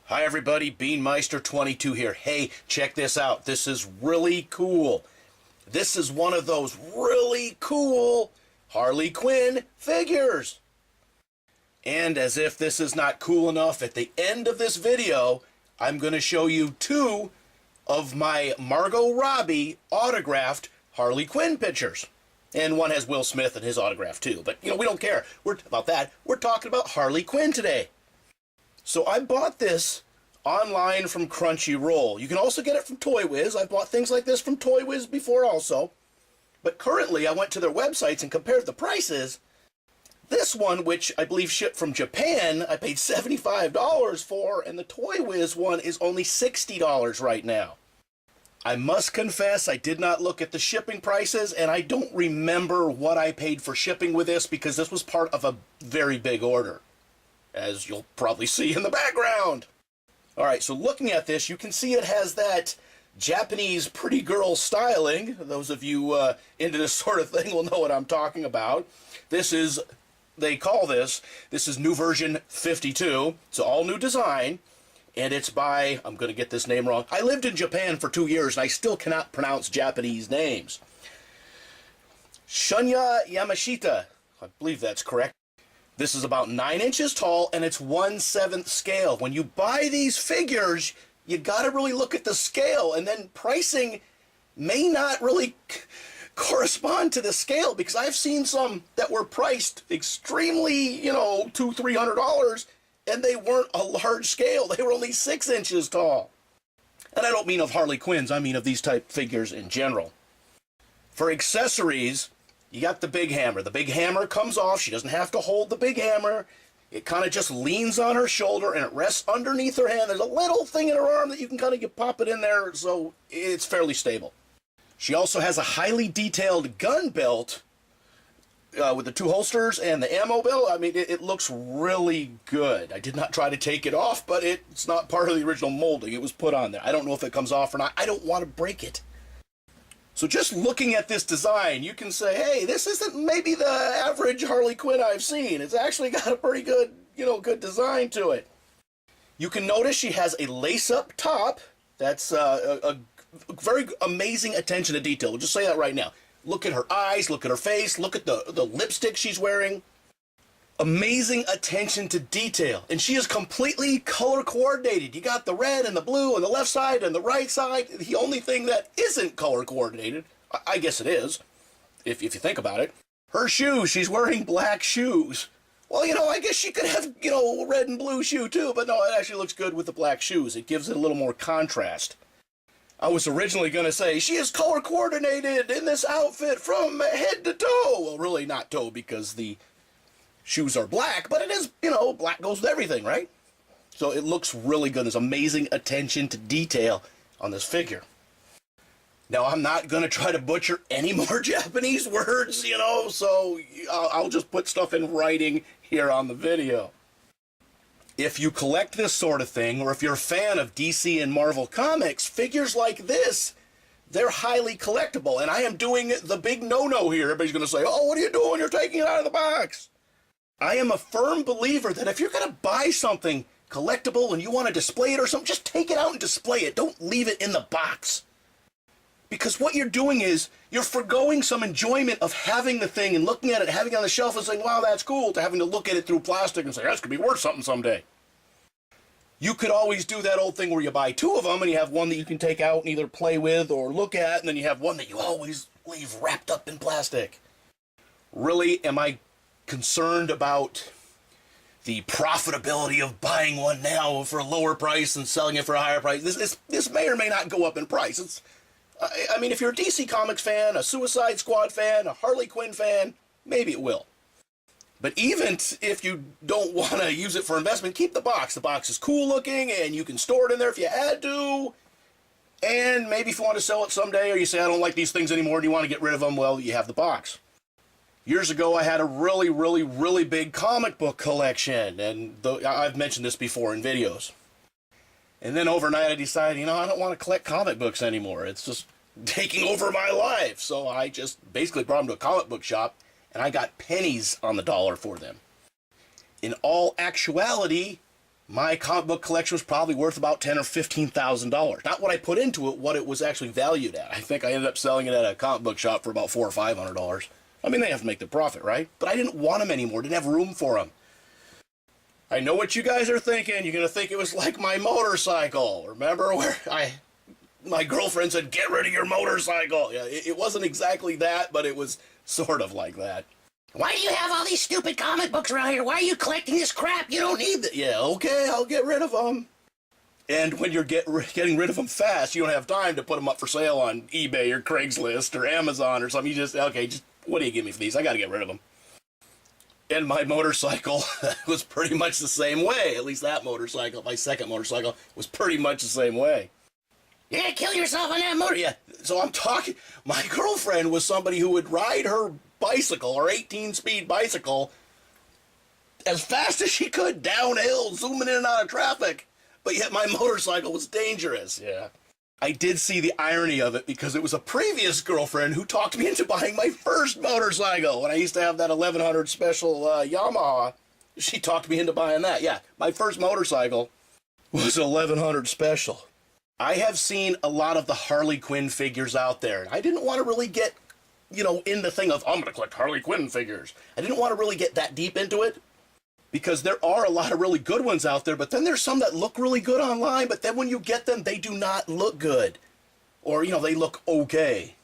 Hi everybody, Beanmeister22 here. Hey, check this out. This is really cool. This is one of those really cool Harley Quinn figures. And as if this is not cool enough, at the end of this video, I'm going to show you two of my Margot Robbie autographed Harley Quinn pictures. And one has Will Smith and his autograph too. But, we don't care about that. We're talking about Harley Quinn today. So I bought this online from Crunchyroll. You can also get it from Toy Wiz. I've bought things like this from Toy Wiz before also. But currently I went to their websites and compared the prices. This one, which I believe shipped from Japan, I paid $75 for, and the Toy Wiz one is only $60 right now. I must confess I did not look at the shipping prices, and I don't remember what I paid for shipping with this because this was part of a very big order, as you'll probably see in the background. Alright, so looking at this, you can see it has that Japanese pretty girl styling. Those of you into this sort of thing will know what I'm talking about. This is, they call this is new version 52. It's an all new design, and it's by, I'm going to get this name wrong. I lived in Japan for 2 years, and I still cannot pronounce Japanese names. Shunya Yamashita, I believe that's correct. This is about 9 inches tall, and it's 1/7 scale. When you buy these figures, you gotta really look at the scale, and then pricing may not really correspond to the scale, because I've seen some that were priced extremely, $200-300, and they weren't a large scale. They were only 6 inches tall. And I don't mean of Harley Quinns, I mean of these type figures in general. For accessories, you got the big hammer. The big hammer comes off. She doesn't have to hold the big hammer. It kind of just leans on her shoulder and it rests underneath her hand. There's a little thing in her arm that you can kind of pop it in there, so it's fairly stable. She also has a highly detailed gun belt with the 2 holsters and the ammo belt. I mean, it looks really good. I did not try to take it off, but it's not part of the original molding. It was put on there. I don't know if it comes off or not. I don't want to break it. So just looking at this design, you can say, hey, this isn't maybe the average Harley Quinn I've seen. It's actually got a pretty good, good design to it. You can notice she has a lace-up top. That's a very amazing attention to detail. We'll just say that right now. Look at her eyes, look at her face, look at the lipstick she's wearing. Amazing attention to detail. And she is completely color coordinated. You got the red and the blue on the left side and the right side. The only thing that isn't color coordinated, I guess it is, if you think about it. Her shoes, she's wearing black shoes. Well, I guess she could have, red and blue shoe too, but no, it actually looks good with the black shoes. It gives it a little more contrast. I was originally going to say, she is color coordinated in this outfit from head to toe. Well, really not toe, because the shoes are black, but it is, black goes with everything, right? So it looks really good. There's amazing attention to detail on this figure. Now, I'm not going to try to butcher any more Japanese words, so I'll just put stuff in writing here on the video. If you collect this sort of thing, or if you're a fan of DC and Marvel Comics, figures like this, they're highly collectible. And I am doing the big no-no here. Everybody's going to say, oh, what are you doing? You're taking it out of the box. I am a firm believer that if you're going to buy something collectible and you want to display it or something, just take it out and display it. Don't leave it in the box. Because what you're doing is you're forgoing some enjoyment of having the thing and looking at it, having it on the shelf and saying, wow, that's cool, to having to look at it through plastic and say, that's going to be worth something someday. You could always do that old thing where you buy 2 of them and you have one that you can take out and either play with or look at, and then you have one that you always leave wrapped up in plastic. Really, am I concerned about the profitability of buying one now for a lower price and selling it for a higher price? This may or may not go up in price. I mean, if you're a DC Comics fan, a Suicide Squad fan, a Harley Quinn fan, maybe it will. But even if you don't want to use it for investment, keep the box. The box is cool looking, and you can store it in there if you had to. And maybe if you want to sell it someday, or you say, I don't like these things anymore, and you want to get rid of them, well, you have the box. Years ago, I had a really, really, really big comic book collection, and I've mentioned this before in videos. And then overnight, I decided, I don't want to collect comic books anymore. It's just taking over my life. So I just basically brought them to a comic book shop, and I got pennies on the dollar for them. In all actuality, my comic book collection was probably worth about $10,000 or $15,000. Not what I put into it, what it was actually valued at. I think I ended up selling it at a comic book shop for about $400 or $500. I mean, they have to make the profit, right? But I didn't want them anymore. Didn't have room for them. I know what you guys are thinking. You're gonna think it was like my motorcycle. Remember where my girlfriend said, "Get rid of your motorcycle"? Yeah, it wasn't exactly that, but it was sort of like that. Why do you have all these stupid comic books around here? Why are you collecting this crap? You don't need that. Yeah, okay, I'll get rid of them. And when you're getting rid of them fast, you don't have time to put them up for sale on eBay or Craigslist or Amazon or something. You just, okay, just what do you give me for these? I got to get rid of them. And my motorcycle was pretty much the same way. At least that motorcycle, my second motorcycle, was pretty much the same way. Yeah, kill yourself on that motor. Yeah, so I'm talking, my girlfriend was somebody who would ride her bicycle, or 18-speed bicycle, as fast as she could downhill, zooming in and out of traffic. But yet my motorcycle was dangerous. Yeah. I did see the irony of it because it was a previous girlfriend who talked me into buying my first motorcycle. When I used to have that 1100 special Yamaha, she talked me into buying that. Yeah, my first motorcycle was 1100 special. I have seen a lot of the Harley Quinn figures out there. I didn't want to really get, in the thing of, I'm going to collect Harley Quinn figures. I didn't want to really get that deep into it because there are a lot of really good ones out there, but then there's some that look really good online, but then when you get them, they do not look good. Or, they look okay.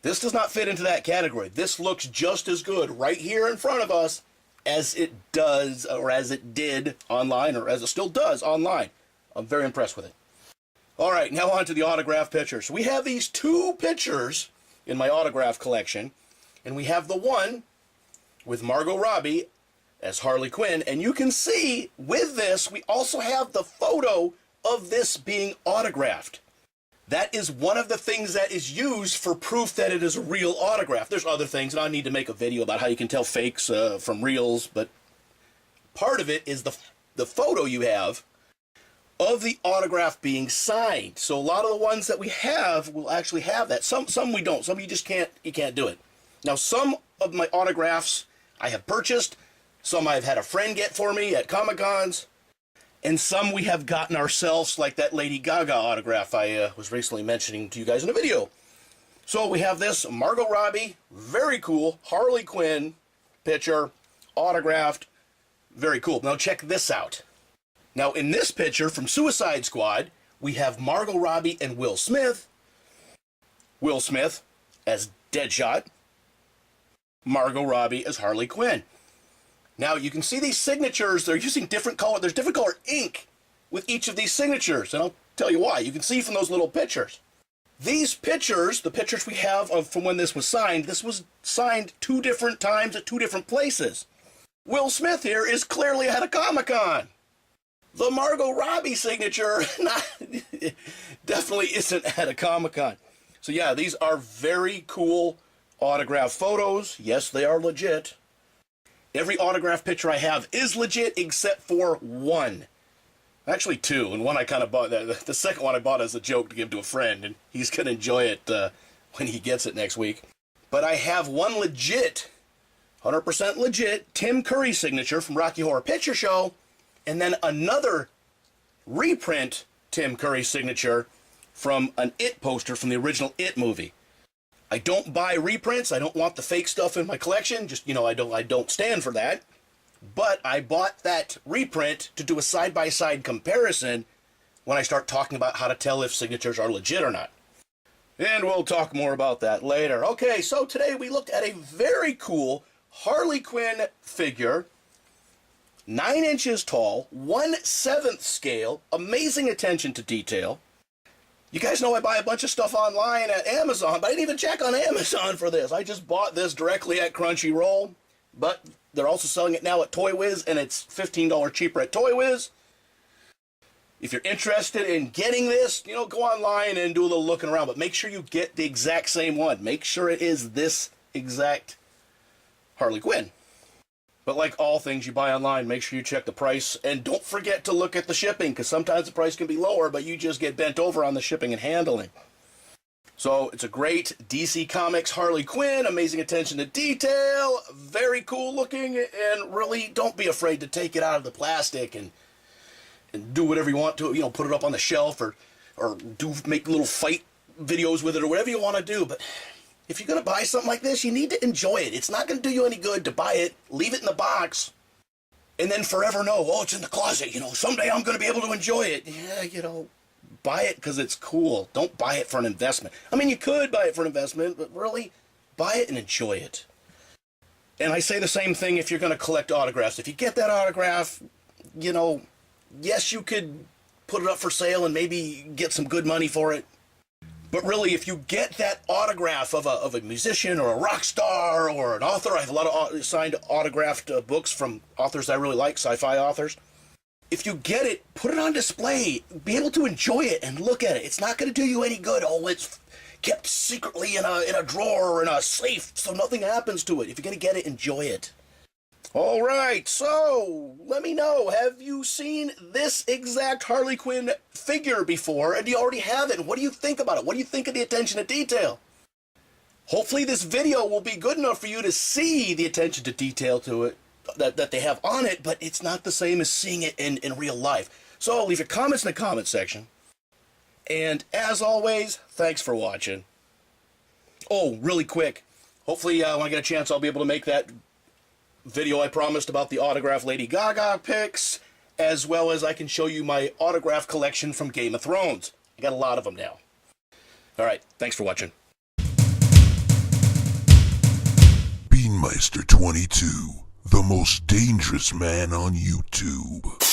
This does not fit into that category. This looks just as good right here in front of us as it does, or as it did online, or as it still does online. I'm very impressed with it. All right, now on to the autograph pictures. We have these two pictures in my autograph collection, and we have the one with Margot Robbie as Harley Quinn, and you can see with this, we also have the photo of this being autographed. That is one of the things that is used for proof that it is a real autograph. There's other things, and I need to make a video about how you can tell fakes from reals, but part of it is the photo you have of the autograph being signed. So a lot of the ones that we have will actually have that. Some we don't. Some you just can't do it. Now, some of my autographs I have purchased, some I've had a friend get for me at Comic-Cons, and some we have gotten ourselves, like that Lady Gaga autograph I was recently mentioning to you guys in a video. So we have this Margot Robbie, very cool, Harley Quinn picture, autographed, very cool. Now check this out. Now, in this picture from Suicide Squad, we have Margot Robbie and Will Smith. Will Smith as Deadshot. Margot Robbie as Harley Quinn. Now, you can see these signatures. They're using different color. There's different color ink with each of these signatures, and I'll tell you why. You can see from those little pictures. These pictures, the pictures we have from when this was signed 2 different times at 2 different places. Will Smith here is clearly at a Comic-Con. The Margot Robbie signature definitely isn't at a Comic-Con. So yeah, these are very cool autograph photos. Yes, they are legit. Every autograph picture I have is legit except for one. Actually 2, and one I kind of bought. The second one I bought as a joke to give to a friend, and he's going to enjoy it when he gets it next week. But I have one legit, 100% legit, Tim Curry signature from Rocky Horror Picture Show, and then another reprint Tim Curry signature from an It poster from the original It movie. I don't buy reprints. I don't want the fake stuff in my collection. Just, I don't stand for that. But I bought that reprint to do a side-by-side comparison when I start talking about how to tell if signatures are legit or not. And we'll talk more about that later. Okay, so today we looked at a very cool Harley Quinn figure, 9 inches tall, 1/7 scale, amazing attention to detail. You guys know I buy a bunch of stuff online at Amazon, but I didn't even check on Amazon for this. I just bought this directly at Crunchyroll, but they're also selling it now at Toy Wiz, and it's $15 cheaper at Toy Wiz. If you're interested in getting this, go online and do a little looking around, but make sure you get the exact same one. Make sure it is this exact Harley Quinn. But like all things you buy online, make sure you check the price, and don't forget to look at the shipping, because sometimes the price can be lower, but you just get bent over on the shipping and handling. So it's a great DC Comics Harley Quinn, amazing attention to detail, very cool looking, and really don't be afraid to take it out of the plastic and and do whatever you want to, you know, put it up on the shelf or make little fight videos with it or whatever you want to do. But if you're going to buy something like this, you need to enjoy it. It's not going to do you any good to buy it, leave it in the box, and then forever know, oh, it's in the closet, you know, someday I'm going to be able to enjoy it. Yeah, you know, buy it because it's cool. Don't buy it for an investment. I mean, you could buy it for an investment, but really, buy it and enjoy it. And I say the same thing if you're going to collect autographs. If you get that autograph, you know, yes, you could put it up for sale and maybe get some good money for it. But really, if you get that autograph of a musician or a rock star or an author, I have a lot of signed autographed books from authors I really like, sci-fi authors. If you get it, put it on display. Be able to enjoy it and look at it. It's not going to do you any good. Oh, it's kept secretly in a drawer or in a safe so nothing happens to it. If you're going to get it, enjoy it. All right, so let me know, have you seen this exact Harley Quinn figure before, and do you already have it? And what do you think about it? What do you think of the attention to detail? Hopefully this video will be good enough for you to see the attention to detail to it that they have on it, but it's not the same as seeing it in real life. So leave your comments in the comment section. And as always, thanks for watching. Oh, really quick, hopefully when I get a chance I'll be able to make that video I promised about the autograph Lady Gaga pics, as well as I can show you my autograph collection from Game of Thrones. I got a lot of them now. Alright, thanks for watching. Beanmeister 22, the most dangerous man on YouTube.